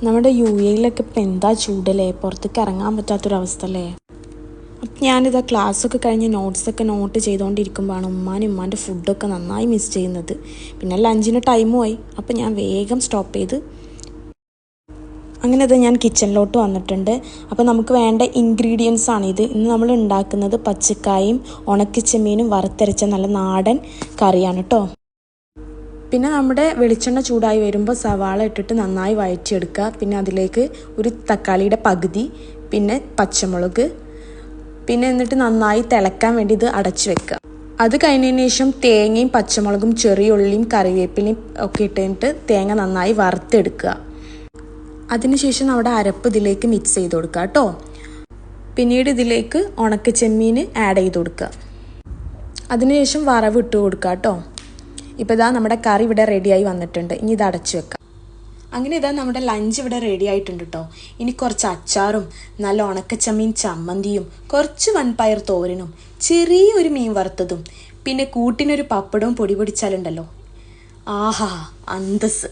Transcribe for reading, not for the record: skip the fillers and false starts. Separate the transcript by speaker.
Speaker 1: നമ്മുടെ UAE-ലൊക്കെ ഇപ്പം എന്താ ചൂടല്ലേ, പുറത്തേക്ക് ഇറങ്ങാൻ പറ്റാത്തൊരവസ്ഥ അല്ലേ. അപ്പം ഞാനിതാ ക്ലാസ്സൊക്കെ കഴിഞ്ഞ് നോട്ട്സൊക്കെ നോട്ട് ചെയ്തുകൊണ്ടിരിക്കുമ്പോഴാണ് ഉമ്മാൻ്റെ ഫുഡൊക്കെ നന്നായി മിസ് ചെയ്യുന്നത്. പിന്നെ ലഞ്ചിന് ടൈമും ആയി. അപ്പം ഞാൻ വേഗം സ്റ്റോപ്പ് ചെയ്ത് അങ്ങനെ ഞാൻ കിച്ചണിലോട്ട് വന്നിട്ടുണ്ട്. അപ്പോൾ നമുക്ക് വേണ്ട ഇൻഗ്രീഡിയൻസ് ആണിത്. ഇന്ന് നമ്മൾ ഉണ്ടാക്കുന്നത് പച്ചക്കായും ഉണക്കച്ചെമ്മീനും വറുത്തരച്ച നല്ല നാടൻ കറിയാണ് കേട്ടോ. പിന്നെ നമ്മുടെ വെളിച്ചെണ്ണ ചൂടായി വരുമ്പോൾ സവാള ഇട്ടിട്ട് നന്നായി വഴറ്റിയെടുക്കുക. പിന്നെ അതിലേക്ക് ഒരു തക്കാളിയുടെ പകുതി, പിന്നെ പച്ചമുളക്, പിന്നെ എന്നിട്ട് നന്നായി തിളക്കാൻ വേണ്ടി ഇത് അടച്ചു വെക്കുക. അത് കഴിഞ്ഞതിന് ശേഷം തേങ്ങയും പച്ചമുളകും ചെറിയ ഉള്ളിയും കറിവേപ്പിലയും ഒക്കെ ഇട്ടിട്ട് തേങ്ങ നന്നായി വറുത്തെടുക്കുക. അതിനുശേഷം നമ്മുടെ അരപ്പ് ഇതിലേക്ക് മിക്സ് ചെയ്ത് കൊടുക്കുക കേട്ടോ. പിന്നീട് ഇതിലേക്ക് ഉണക്കച്ചെമ്മീൻ ആഡ് ചെയ്ത് കൊടുക്കുക. അതിനുശേഷം വറവ് ഇട്ട് കൊടുക്കുക കേട്ടോ. ഇപ്പോൾ ഇതാ നമ്മുടെ കറി ഇവിടെ റെഡിയായി വന്നിട്ടുണ്ട്. ഇനി ഇത് അടച്ചു വെക്കാം. അങ്ങനെ ഇതാ നമ്മുടെ ലഞ്ച് ഇവിടെ റെഡി ആയിട്ടുണ്ട് കേട്ടോ. ഇനി കുറച്ച് അച്ചാറും നല്ല ഉണക്കച്ചമ്മീൻ ചമ്മന്തിയും കുറച്ച് വൻപയർ തോരനും ചെറിയൊരു മീൻ വറുത്തതും പിന്നെ കൂട്ടിനൊരു പപ്പടവും പൊടി പൊടിച്ചാലുണ്ടല്ലോ, ആഹാ അന്തസ്.